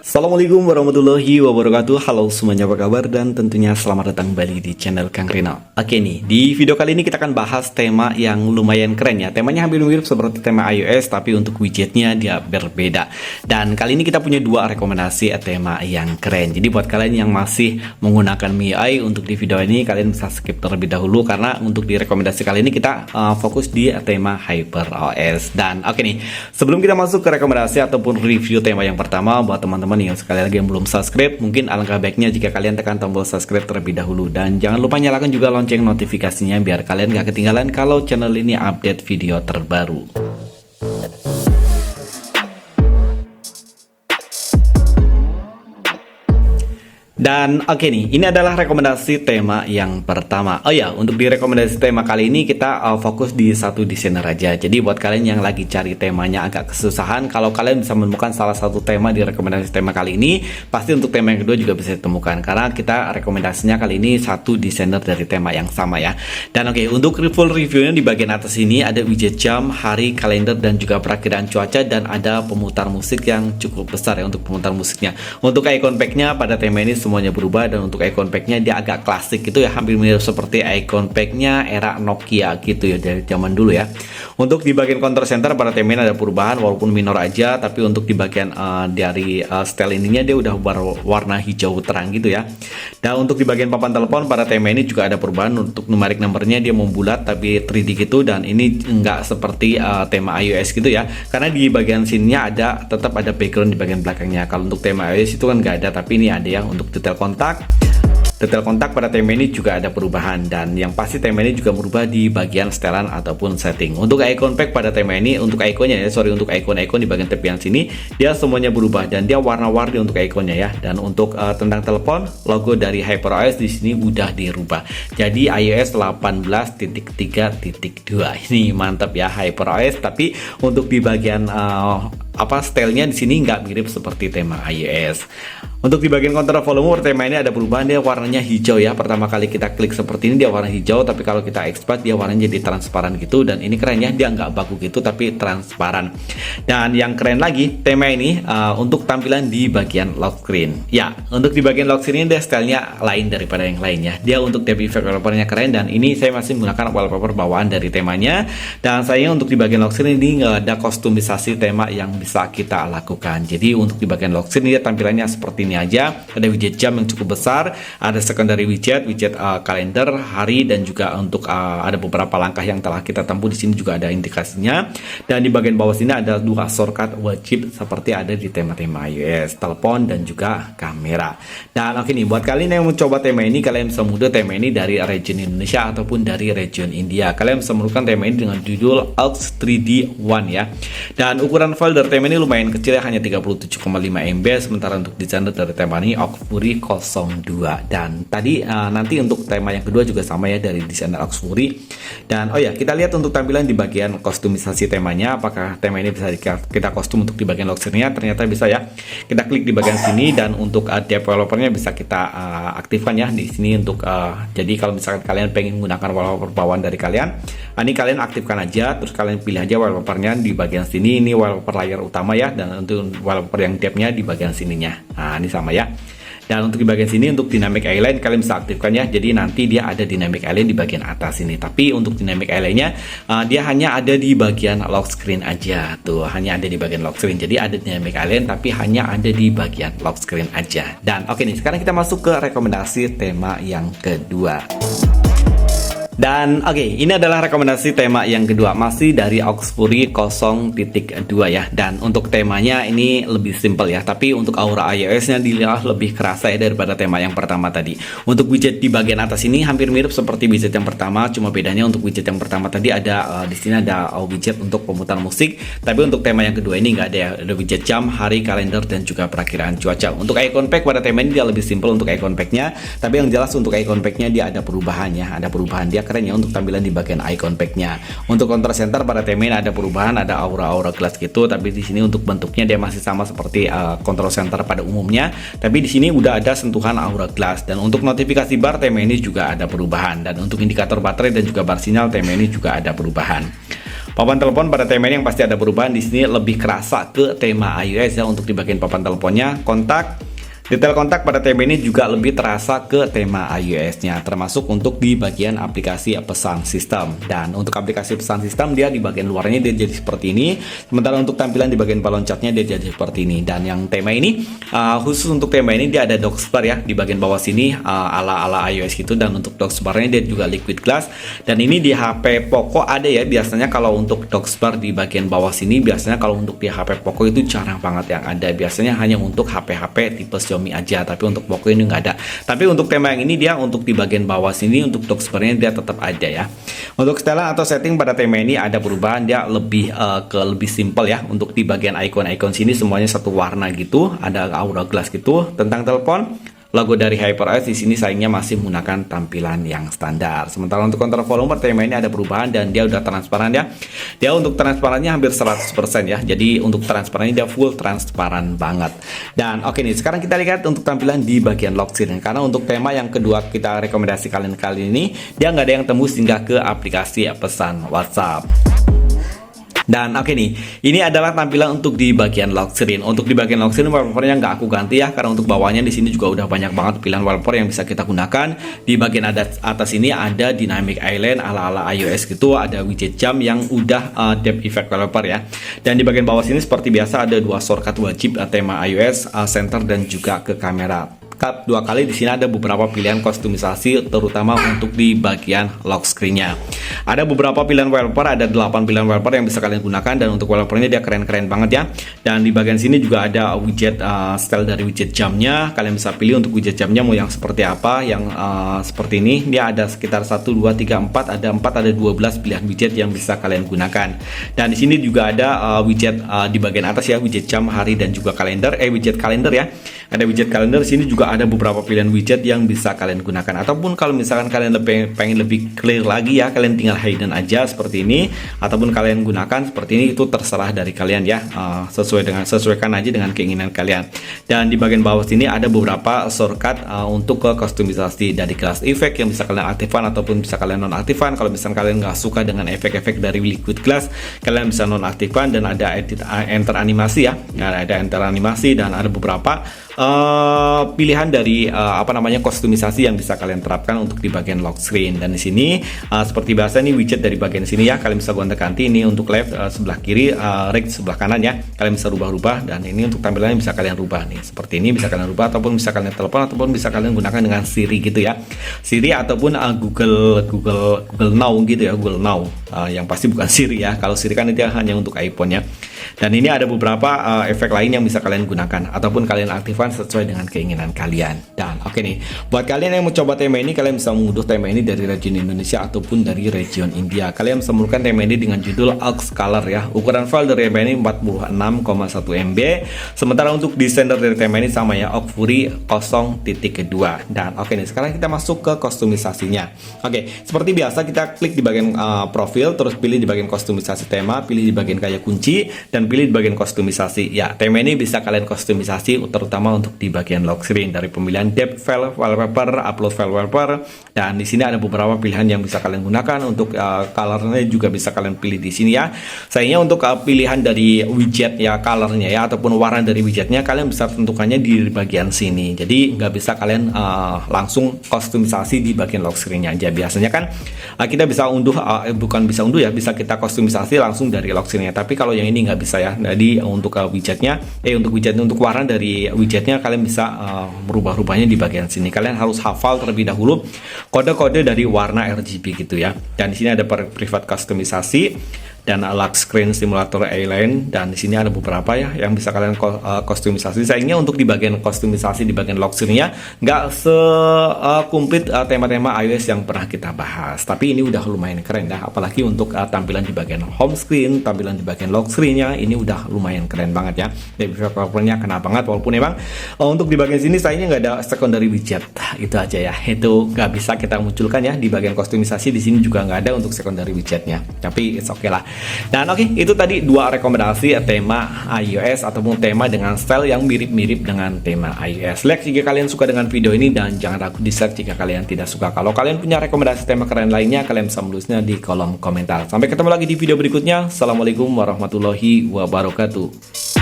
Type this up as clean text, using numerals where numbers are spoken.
Assalamualaikum warahmatullahi wabarakatuh. Halo semuanya, apa kabar? Dan tentunya selamat datang kembali di channel Kang Rino. Oke nih, di video kali ini kita akan bahas tema yang lumayan keren ya. Temanya hampir mirip seperti tema iOS, tapi untuk widgetnya dia berbeda. Dan kali ini kita punya dua rekomendasi tema yang keren. Jadi buat kalian yang masih menggunakan MIUI, untuk di video ini kalian bisa skip terlebih dahulu, karena untuk di rekomendasi kali ini kita fokus di tema HyperOS. Dan oke nih, sebelum kita masuk ke rekomendasi ataupun review tema yang pertama, buat teman-teman yang sekali lagi yang belum subscribe, mungkin alangkah baiknya jika kalian tekan tombol subscribe terlebih dahulu, dan jangan lupa nyalakan juga lonceng notifikasinya biar kalian gak ketinggalan kalau channel ini update video terbaru. Dan oke nih, ini adalah rekomendasi tema yang pertama. Oh ya, untuk di rekomendasi tema kali ini kita fokus di satu desainer aja. Jadi buat kalian yang lagi cari temanya agak kesusahan, kalau kalian bisa menemukan salah satu tema di rekomendasi tema kali ini, pasti untuk tema yang kedua juga bisa ditemukan, karena kita rekomendasinya kali ini satu desainer dari tema yang sama ya. Dan oke, untuk full reviewnya di bagian atas ini ada widget jam, hari, kalender, dan juga perakiraan cuaca, dan ada pemutar musik yang cukup besar ya untuk pemutar musiknya. Untuk icon packnya pada tema ini semuanya berubah, dan untuk icon packnya dia agak klasik gitu ya, hampir mirip seperti icon packnya era Nokia gitu ya, dari zaman dulu ya. Untuk di bagian counter center pada tema ini ada perubahan walaupun minor aja, tapi untuk di bagian dari style ininya dia udah warna hijau terang gitu ya. Dan untuk di bagian papan telepon pada tema ini juga ada perubahan, untuk numeric numbernya dia membulat tapi 3D gitu, dan ini enggak seperti tema iOS gitu ya, karena di bagian sininya tetap ada background di bagian belakangnya. Kalau untuk tema iOS itu kan nggak ada, tapi ini ada ya. Untuk detail kontak pada tema ini juga ada perubahan, dan yang pasti tema ini juga berubah di bagian setelan ataupun setting. Untuk icon pack pada tema ini, untuk ikonnya ya, untuk ikon-ikon di bagian tepian sini dia semuanya berubah, dan dia warna-warni untuk ikonnya ya. Dan untuk tentang telepon, logo dari HyperOS di sini udah dirubah jadi iOS 18.3.2. Ini mantap ya HyperOS, tapi untuk di bagian stylenya di sini nggak mirip seperti tema iOS. Untuk di bagian kontrol volume tema ini ada perubahan, dia warnanya hijau ya. Pertama kali kita klik seperti ini dia warna hijau, tapi kalau kita expand dia warnanya jadi transparan gitu, dan ini keren ya, dia nggak baku gitu tapi transparan. Dan yang keren lagi, tema ini untuk tampilan di bagian lock screen. Ya, untuk di bagian lock screen ini dia stylenya lain daripada yang lainnya. Dia untuk depth effect wallpapernya keren, dan ini saya masih menggunakan wallpaper bawaan dari temanya. Dan sayangnya untuk di bagian lock screen ini nggak ada kostumisasi tema yang bisa kita lakukan. Jadi untuk di bagian lock screen dia tampilannya seperti ini aja. Ada widget jam yang cukup besar, ada secondary widget kalender, hari, dan juga untuk ada beberapa langkah yang telah kita tempuh. Di sini juga ada indikasinya, dan di bagian bawah sini ada dua shortcut wajib seperti ada di tema-tema iOS, telepon dan juga kamera. Dan oke nih, buat kalian yang mencoba tema ini, kalian bisa mudah tema ini dari region Indonesia ataupun dari region India. Kalian bisa menemukan tema ini dengan judul AUX 3D One ya. Dan ukuran file dari tema ini lumayan kecil ya, hanya 37,5 MB, sementara untuk desainer dari tema ini Oxfury 02. Dan tadi nanti untuk tema yang kedua juga sama ya, dari desainer Oxfury. Dan oh ya, kita lihat untuk tampilan di bagian kostumisasi temanya, apakah tema ini bisa kita kostum untuk di bagian lock screen-nya. Ternyata bisa ya. Kita klik di bagian sini, dan untuk developernya bisa kita aktifkan ya di sini. Untuk jadi kalau misalkan kalian pengen menggunakan wallpaper bawaan dari kalian, ini kalian aktifkan aja, terus kalian pilih aja wallpapernya di bagian sini. Ini wallpaper layar utama ya, dan untuk wallpaper yang depth-nya di bagian sininya. Nah, ini sama ya. Dan untuk di bagian sini untuk dynamic island kalian bisa aktifkan ya. Jadi nanti dia ada dynamic island di bagian atas ini. Tapi untuk dynamic islandnya dia hanya ada di bagian lock screen aja. Tuh, hanya ada di bagian lock screen. Jadi ada dynamic island tapi hanya ada di bagian lock screen aja. Dan oke nih, sekarang kita masuk ke rekomendasi tema yang kedua. Dan oke, ini adalah rekomendasi tema yang kedua, masih dari Oxfury 0.2 ya. Dan untuk temanya ini lebih simple ya, tapi untuk aura iOS-nya dilihat lebih kerasa ya daripada tema yang pertama tadi. Untuk widget di bagian atas ini hampir mirip seperti widget yang pertama, cuma bedanya untuk widget yang pertama tadi ada di sini ada widget untuk pemutar musik, tapi untuk tema yang kedua ini nggak ada ya. Ada widget jam, hari, kalender, dan juga perakiraan cuaca. Untuk icon pack pada tema ini dia lebih simple untuk icon pack-nya, tapi yang jelas untuk icon pack-nya dia ada perubahan ya, ada perubahan. Dia keren ya untuk tampilan di bagian icon pack-nya. Untuk counter center pada tema ini ada perubahan, ada aura-aura glass gitu, tapi di sini untuk bentuknya dia masih sama seperti control center pada umumnya, tapi di sini udah ada sentuhan aura glass. Dan untuk notifikasi bar tema ini juga ada perubahan, dan untuk indikator baterai dan juga bar sinyal tema ini juga ada perubahan. Papan telepon pada tema ini yang pasti ada perubahan di sini, lebih kerasa ke tema iOS ya untuk di bagian papan teleponnya. Kontak, detail kontak pada tema ini juga lebih terasa ke tema iOS-nya, termasuk untuk di bagian aplikasi pesan sistem. Dan untuk aplikasi pesan sistem dia di bagian luarnya dia jadi seperti ini, sementara untuk tampilan di bagian balon catnya dia jadi seperti ini. Dan yang tema ini khusus untuk tema ini dia ada docksbar ya di bagian bawah sini ala iOS gitu, dan untuk docksbarnya dia juga liquid glass. Dan ini di HP Poco ada ya, biasanya kalau untuk docksbar di bagian bawah sini biasanya kalau untuk di HP Poco itu jarang banget yang ada, biasanya hanya untuk HP-HP tipe Xiaomi aja, tapi untuk Poco ini nggak ada. Tapi untuk tema yang ini dia untuk di bagian bawah sini untuk docksbarnya dia tetap ada ya. Untuk setelan atau setting pada tema ini ada perubahan, dia lebih lebih simple ya. Untuk di bagian icon-icon sini semuanya satu warna gitu, ada aura glass gitu. Tentang telepon, logo dari HyperOS di sini sayangnya masih menggunakan tampilan yang standar. Sementara untuk kontrol volume tema ini ada perubahan dan dia udah transparan ya. Dia untuk transparannya hampir 100% ya. Jadi untuk transparannya dia full transparan banget. Dan oke nih, sekarang kita lihat untuk tampilan di bagian lock screen. Karena untuk tema yang kedua kita rekomendasi kalian kali ini, dia nggak ada yang tembus hingga ke aplikasi pesan WhatsApp. Dan oke nih, ini adalah tampilan untuk di bagian lock screen. Untuk di bagian lock screen wallpapernya nggak aku ganti ya, karena untuk bawahnya di sini juga udah banyak banget pilihan wallpaper yang bisa kita gunakan. Di bagian atas ini ada dynamic island ala iOS gitu, ada widget jam yang udah depth effect wallpaper ya. Dan di bagian bawah sini seperti biasa ada dua shortcut wajib tema iOS, center dan juga ke kamera. Dua kali di sini ada beberapa pilihan kostumisasi, terutama untuk di bagian lock screen-nya. Ada beberapa pilihan wallpaper, ada 8 pilihan wallpaper yang bisa kalian gunakan, dan untuk wallpapernya dia keren-keren banget ya. Dan di bagian sini juga ada widget style dari widget jamnya. Kalian bisa pilih untuk widget jamnya mau yang seperti apa, yang seperti ini. Dia ada sekitar 1 2 3 4, ada 12 pilihan widget yang bisa kalian gunakan. Dan di sini juga ada widget di bagian atas ya, widget jam, hari dan juga kalender, widget kalender ya. Ada widget kalender, sini juga ada beberapa pilihan widget yang bisa kalian gunakan. Ataupun kalau misalkan kalian pengen lebih clear lagi ya, kalian tinggal hidden aja seperti ini, ataupun kalian gunakan seperti ini, itu terserah dari kalian ya. Sesuaikan aja dengan keinginan kalian. Dan di bagian bawah sini ada beberapa shortcut untuk ke kostumisasi dari glass effect yang bisa kalian aktifkan ataupun bisa kalian nonaktifkan. Kalau misalkan kalian nggak suka dengan efek-efek dari liquid glass, kalian bisa nonaktifkan. Dan ada edit enter animasi ya. Ada enter animasi dan ada beberapa pilihan dari kostumisasi yang bisa kalian terapkan untuk di bagian lock screen. Dan di sini seperti biasa nih widget dari bagian sini ya, kalian bisa gonta-ganti. Ini untuk left sebelah kiri, right sebelah kanan ya, kalian bisa rubah-rubah. Dan ini untuk tampilannya bisa kalian rubah nih, seperti ini bisa kalian rubah, ataupun bisa kalian telepon, ataupun bisa kalian gunakan dengan Siri gitu ya, Siri ataupun Google Now gitu ya, Google Now, yang pasti bukan Siri ya. Kalau Siri kan itu hanya untuk iPhone ya. Dan ini ada beberapa efek lain yang bisa kalian gunakan ataupun kalian aktifkan sesuai dengan keinginan kalian. Dan oke nih, buat kalian yang mau coba tema ini, kalian bisa mengunduh tema ini dari region Indonesia ataupun dari region India. Kalian bisa mengunduhkan tema ini dengan judul Aux Color ya. Ukuran file dari tema ini 46,1 MB. Sementara untuk desain dari tema ini sama ya, Aux Fury 0.2. Dan oke nih, sekarang kita masuk ke kostumisasinya. Oke, seperti biasa kita klik di bagian profil, terus pilih di bagian kostumisasi tema, pilih di bagian kaya kunci, dan pilih di bagian kostumisasi. Ya, tema ini bisa kalian kostumisasi terutama untuk di bagian lock screen, dari pemilihan depth file wallpaper, upload file wallpaper, dan di sini ada beberapa pilihan yang bisa kalian gunakan. Untuk colornya juga bisa kalian pilih di sini ya. Sayangnya untuk pilihan dari widget ya, colornya ya, ataupun warna dari widgetnya kalian bisa tentukannya di bagian sini. Jadi nggak bisa kalian langsung kostumisasi di bagian lock screen-nya aja. Biasanya kan kita bisa unduh, bukan bisa unduh ya, bisa kita kostumisasi langsung dari lock screen-nya. Tapi kalau yang ini nggak bisa ya. Jadi untuk widgetnya, untuk warna dari widgetnya kalian bisa merubah-rubahnya di bagian sini. Kalian harus hafal terlebih dahulu kode-kode dari warna RGB gitu ya. Dan di sini ada private kustomisasi dan lock screen simulator island, dan di sini ada beberapa ya yang bisa kalian kostumisasi. Sayangnya untuk di bagian kostumisasi di bagian lock screen-nya nggak komplit tema-tema iOS yang pernah kita bahas, tapi ini udah lumayan keren ya, apalagi untuk tampilan di bagian home screen, tampilan di bagian lock screen-nya ini udah lumayan keren banget ya. Developernya kena banget, walaupun emang untuk di bagian sini sayangnya nggak ada secondary widget, itu aja ya, itu nggak bisa kita munculkan ya di bagian kostumisasi. Di sini juga nggak ada untuk secondary widgetnya, tapi it's okay lah. Dan oke, itu tadi dua rekomendasi tema iOS ataupun tema dengan style yang mirip-mirip dengan tema iOS. Like jika kalian suka dengan video ini dan jangan ragu di-share jika kalian tidak suka. Kalau kalian punya rekomendasi tema keren lainnya, kalian bisa menulisnya di kolom komentar. Sampai ketemu lagi di video berikutnya. Assalamualaikum warahmatullahi wabarakatuh.